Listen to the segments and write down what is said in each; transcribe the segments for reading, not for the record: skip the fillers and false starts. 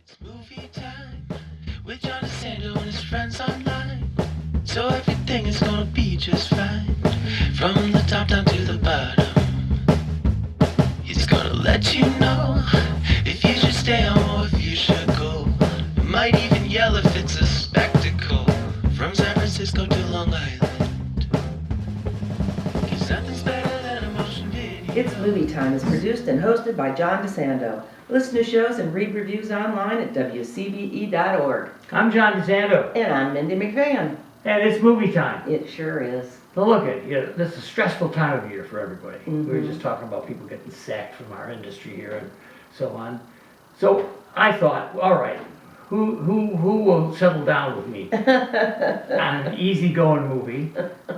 It's movie time with John DeSando and his friends online. So everything is gonna be just fine. From the top down to the bottom. He's gonna let you know if you should stay home or if you should go. Might even yell if it's a spectacle. From San Francisco to Long Island. 'Cause nothing's better than a motion video. It's Movie Time is produced and hosted by John DeSando. Listen to shows and read reviews online at WCBE.org. I'm John DeSando, And I'm Mindy Mcfann. and it's movie time. It sure is. So look at this is a stressful time of year for everybody. We were Mhm. just talking about people getting sacked from our industry here and so on. So I thought, all right, who will settle down with me on an easygoing movie?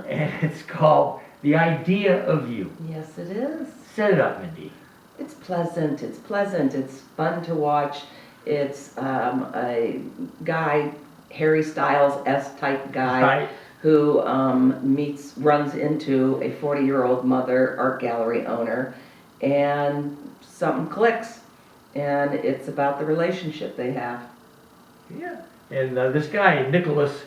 And it's called The Idea of You. Yes, it is. Set it up, Mindy. It's pleasant. It's pleasant. It's fun to watch. It's a guy, Harry Styles-esque type guy, Right? who runs into a 40-year-old mother, art gallery owner, and something clicks. And it's about the relationship they have. Yeah. And this guy, Nicholas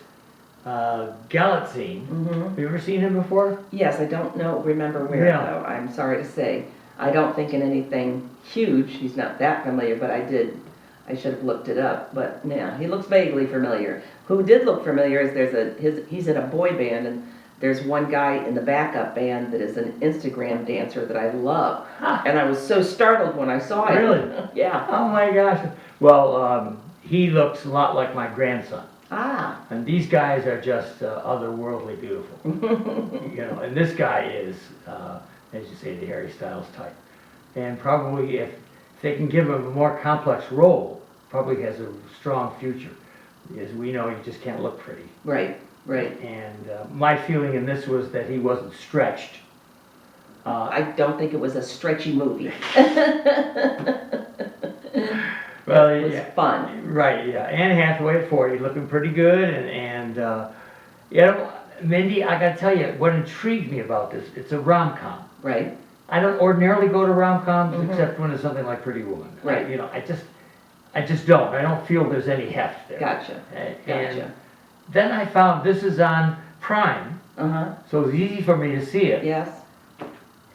Galitzine, Mm-hmm. have you ever seen him before? Yes, I don't remember where Yeah. though. I'm sorry to say. I don't think in anything huge. He's not that familiar, but I should have looked it up. But yeah, he looks vaguely familiar. Who did look familiar is he's in a boy band, and there's one guy in the backup band that is an Instagram dancer that I love. And I was so startled when I saw it. Really? Yeah. Oh my gosh. Well, he looks a lot like my grandson. Ah. And these guys are just otherworldly beautiful. And this guy is, as you say, the Harry Styles type. And probably if they can give him a more complex role, probably has a strong future. As we know, you just can't look pretty. Right. Right. And my feeling in this was that he wasn't stretched. I don't think it was a stretchy movie. Well, It was yeah. fun. Right, yeah. Anne Hathaway at 40, looking pretty good, and Mindy, I gotta tell you, what intrigued me about this, it's a rom-com. Right. I don't ordinarily go to rom-coms Mhm. except when it's something like Pretty Woman. Right. I just don't. I don't feel there's any heft there. Gotcha. And Gotcha. then I found this is on Prime, Uh-huh. so it's easy for me to see it, Yes.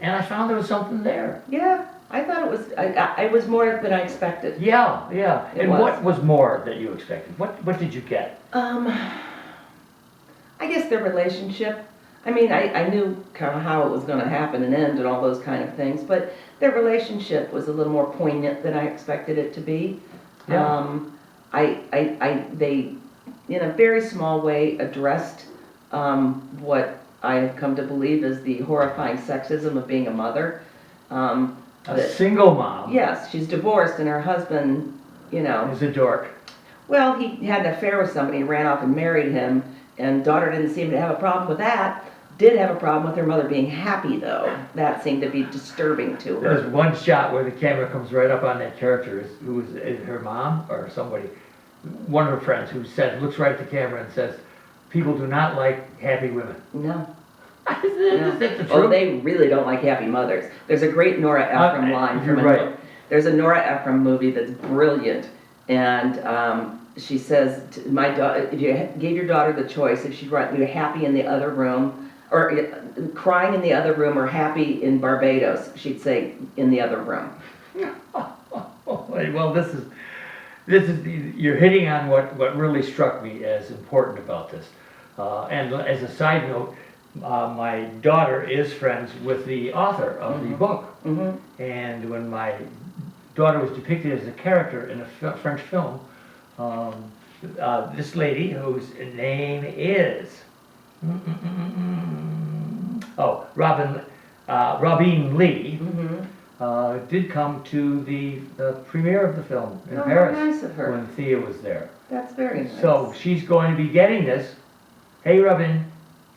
and I found there was something there. Yeah, I thought it was more than I expected. Yeah, yeah. It And was. what was more that you expected? What did you get? I guess their relationship. I mean, I knew kind of how it was going to happen and end and all those kind of things, but their relationship was a little more poignant than I expected it to be. Yeah. They, in a very small way, addressed what I have come to believe is the horrifying sexism of being a mother. A That- single mom Yes, she's divorced and her husband, is a dork. well, he had an affair with somebody, ran off and married him, and daughter didn't seem to have a problem with that. Did have a problem with her mother being happy, though. That seemed to be disturbing to her. There's one shot where the camera comes right up on that character, who is her mom or somebody, one of her friends who looks right at the camera and says, "People do not like happy women." No. Is that the Oh, truth? they really don't like happy mothers. There's a great Nora Ephron line you're from right. There's a Nora Ephron movie that's brilliant, and she says, "My daughter, if you gave your daughter the choice, if she'd rather be happy in the other room, or crying in the other room, or happy in Barbados, she'd say in the other room." Well, this is you're hitting on what really struck me as important about this. And as a side note, my daughter is friends with the author of the book. Mm-hmm. And when my daughter was depicted as a character in a French film, this lady whose name is Robin Lee, Mm-hmm. did come to the premiere of the film in Oh, Paris how nice of her. when Thea was there. That's very nice. So she's going to be getting this. Hey, Robin,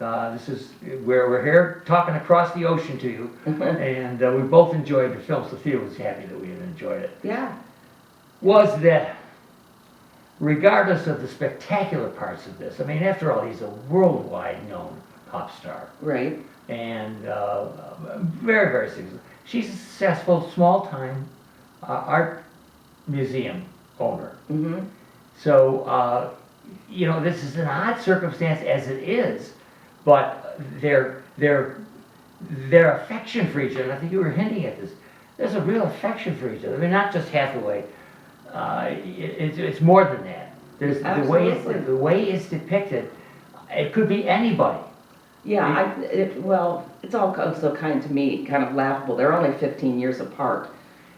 this is where we're here talking across the ocean to you, and we both enjoyed the film. So Thea was happy that we had enjoyed it. Yeah. Was that, regardless of the spectacular parts of this, I mean, after all, he's a worldwide known pop star, Right. and very, very successful. She's a successful, small-time art museum owner. Mm-hmm. So, this is an odd circumstance as it is, but their affection for each other, I think you were hinting at this, there's a real affection for each other. I mean, not just Hathaway, it's more than that. There's Absolutely. the way it's depicted, it could be anybody. Yeah, it's all so kind to me, kind of laughable. They're only 15 years apart.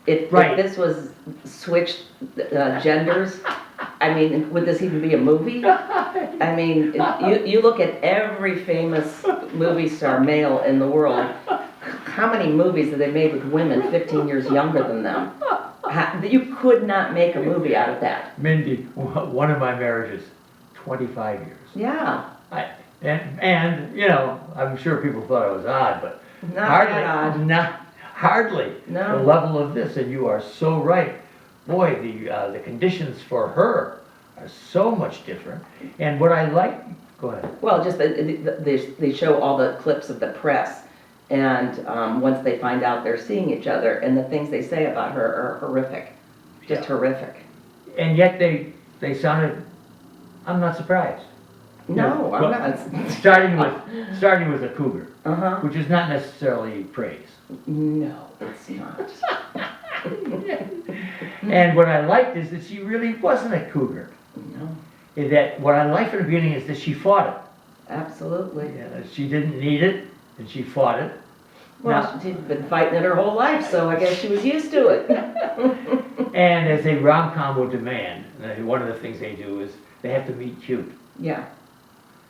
If this was switched genders, I mean, would this even be a movie? I mean, you look at every famous movie star male in the world, how many movies have they made with women 15 years younger than them? You could not make a movie out of that. Mindy, one of my marriages, 25 years. Yeah. And I'm sure people thought it was odd, but Not hardly, that odd. hardly No. the level of this, and you are so right. Boy, the conditions for her are so much different. And what I like, go ahead. Well, just they show all the clips of the press, and once they find out they're seeing each other, and the things they say about her are horrific, just horrific. And yet they sounded, I'm not surprised. No, I'm Well, not. starting with a cougar, Uh-huh. which is not necessarily praise. No, it's not. And what I liked is that she really wasn't a cougar. No, That what I liked from the beginning is that she fought it. absolutely. She didn't need it, and she fought it. Well, she'd been fighting it her whole life, so I guess she was used to it. And as a rom-com would demand, one of the things they do is they have to meet cute. Yeah.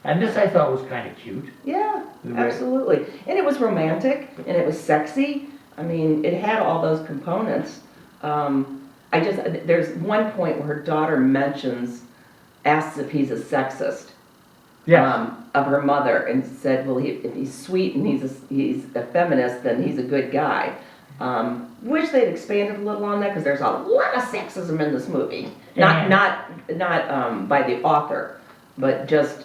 And this I thought was kind of cute. Yeah, The way- absolutely. And it was romantic, and it was sexy. I mean, it had all those components. There's one point where her daughter asks if he's a sexist. Yes. Of her mother, and said, well, if he's sweet and he's a feminist, then he's a good guy. Wish they'd expanded a little on that, because there's a lot of sexism in this movie. Not by the author, but just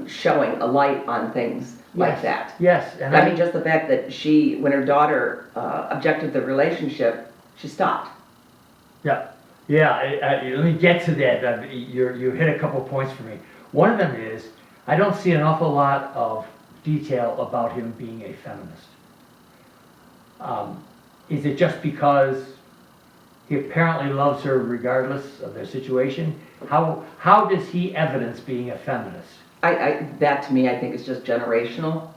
showing a light on things like that. Yes. And I mean, just the fact that when her daughter objected to the relationship, she stopped. Yeah. Let me get to that. You hit a couple points for me. One of them is, I don't see an awful lot of detail about him being a feminist. Is it just because he apparently loves her regardless of their situation? How does he evidence being a feminist? That to me, I think is just generational.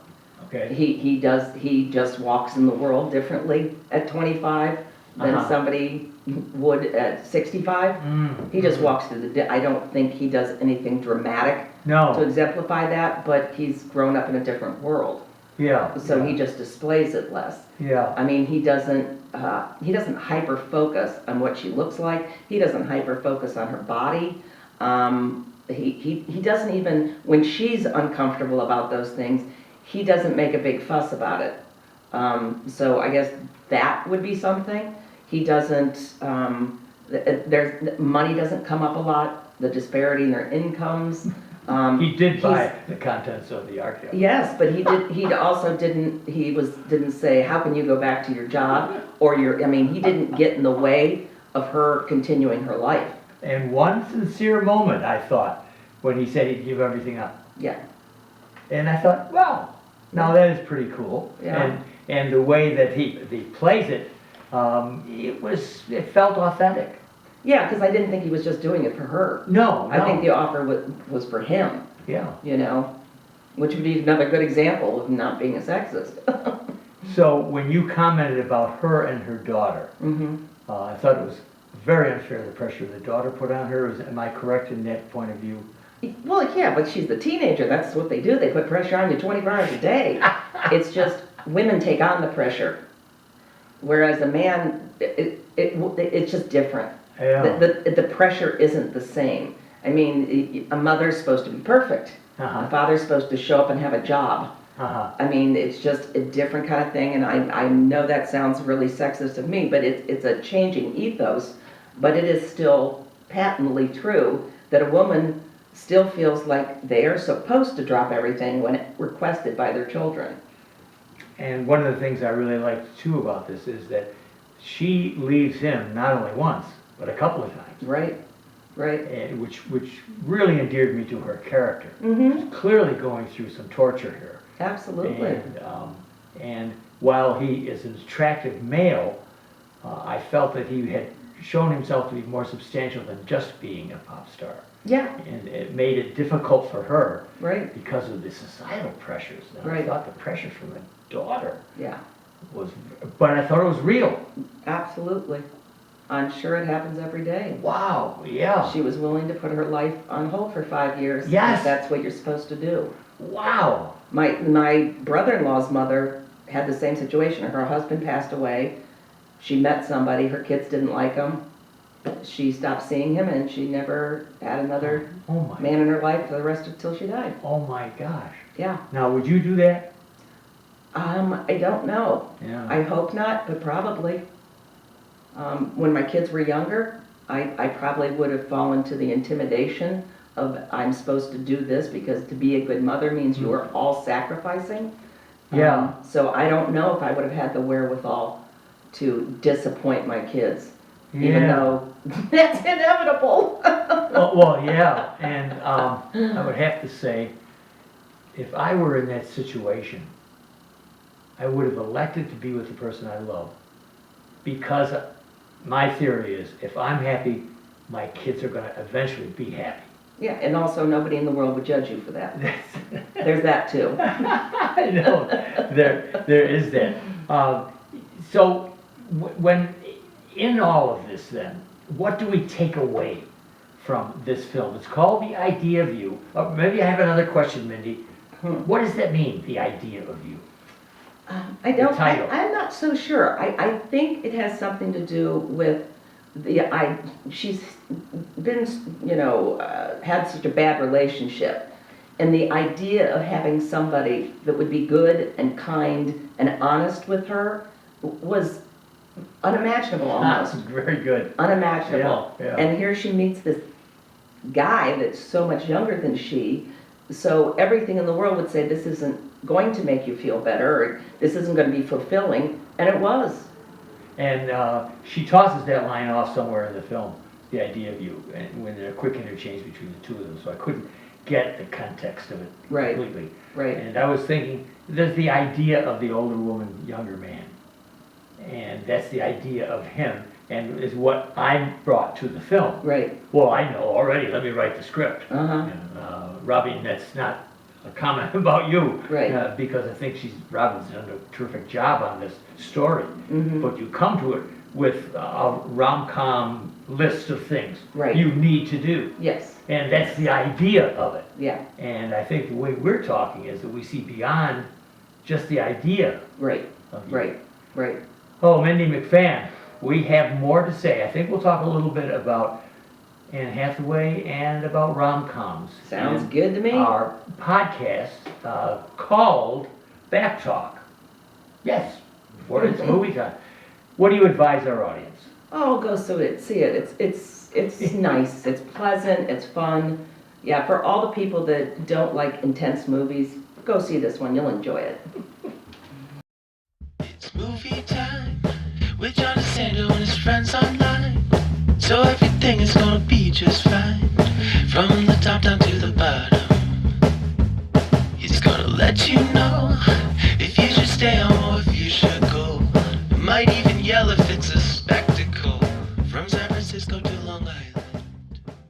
Okay. He just walks in the world differently at 25 than somebody would at 65. He just walks through I don't think he does anything dramatic to No. exemplify that, but he's grown up in a different world. Yeah. So he just displays it less. Yeah. I mean, he doesn't hyper focus on what she looks like. He doesn't hyper focus on her body. He doesn't even, when she's uncomfortable about those things, he doesn't make a big fuss about it. So I guess that would be something. He doesn't, money doesn't come up a lot, the disparity in their incomes. He did buy the contents of the archive. Yes, but he also didn't say, how can you go back to your job? He didn't get in the way of her continuing her life. And one sincere moment, I thought, when he said he'd give everything up. Yeah. And I thought, wow, now that is pretty cool. Yeah. And the way that he plays it, it felt authentic. Yeah, because I didn't think he was just doing it for her. No. I think the offer was for him, Yeah. Which would be another good example of not being a sexist. So when you commented about her and her daughter, I thought it was very unfair, the pressure the daughter put on her. Am I correct in that point of view? Well, yeah, but she's the teenager. That's what they do. They put pressure on you 24 hours a day. It's just women take on the pressure, whereas a man, it's just different. Yeah. The pressure isn't the same. I mean, a mother's supposed to be perfect. Uh-huh. A father's supposed to show up and have a job. Uh-huh. I mean, it's just a different kind of thing, and I know that sounds really sexist of me, but it's a changing ethos, but it is still patently true that a woman still feels like they are supposed to drop everything when requested by their children. And one of the things I really liked too about this is that she leaves him not only once, but a couple of times. Right, right. And which really endeared me to her character. Mm-hmm, She's clearly going through some torture here. absolutely. And while he is an attractive male, I felt that he had shown himself to be more substantial than just being a pop star. Yeah, And it made it difficult for her right, because of the societal pressures. And I Right. thought the pressure from a daughter yeah, was, but I thought it was real. absolutely. I'm sure it happens every day. Wow, yeah, She was willing to put her life on hold for 5 years. Yes. Because that's what you're supposed to do. wow. My brother-in-law's mother had the same situation. Her husband passed away. She met somebody, her kids didn't like him. She stopped seeing him and she never had another Oh my, man in her life for the rest of till she died. oh my gosh. Yeah. Now, would you do that? I don't know. Yeah. I hope not, but probably. When my kids were younger, I probably would have fallen to the intimidation of I'm supposed to do this because to be a good mother means you are all sacrificing. Yeah. So I don't know if I would have had the wherewithal to disappoint my kids, even Yeah. though that's inevitable. Well, yeah, and I would have to say, if I were in that situation, I would have elected to be with the person I love, because my theory is, if I'm happy, my kids are gonna eventually be happy. Yeah, and also nobody in the world would judge you for that. There's that too. I know, there is that. So, when, in all of this then, what do we take away from this film? It's called The Idea of You. Maybe I have another question, Mindy. What does that mean, the idea of you? Title. I'm not so sure. I think it has something to do with she's been, had such a bad relationship. And the idea of having somebody that would be good and kind and honest with her was unimaginable almost. Very good. Unimaginable. Yeah, yeah. And here she meets this guy that's so much younger than she, so everything in the world would say this isn't going to make you feel better, or this isn't going to be fulfilling, and it was. And she tosses that line off somewhere in the film, the idea of you, and when there's a quick interchange between the two of them, so I couldn't get the context of it Right. completely. Right. And I was thinking, there's the idea of the older woman, younger man, and that's the idea of him, and is what I brought to the film. Right. Well, I know already, let me write the script. Uh-huh. And, Robin, that's not a comment about you. Right. Because I think Robin's done a terrific job on this story. Mhm. But you come to it with a rom-com list of things Right. you need to do. Yes. And that's the idea of it. Yeah. And I think the way we're talking is that we see beyond just the idea Right. of you. Right. Right. Oh, Mindy Mcfann, we have more to say. I think we'll talk a little bit about Anne Hathaway and about rom-coms. Sounds And good to me. Our podcast called Back Talk. Yes, for it's movie time. What do you advise our audience? Oh, go see it. It's nice. It's pleasant. It's fun. Yeah, for all the people that don't like intense movies, go see this one. You'll enjoy it. It's movie time with John DeSando and his friends online. So everything is gonna be just fine. From the top down to the bottom. He's gonna let you know if you should stay home or if you should go. Might even yell if it's a spectacle. From San Francisco to Long Island.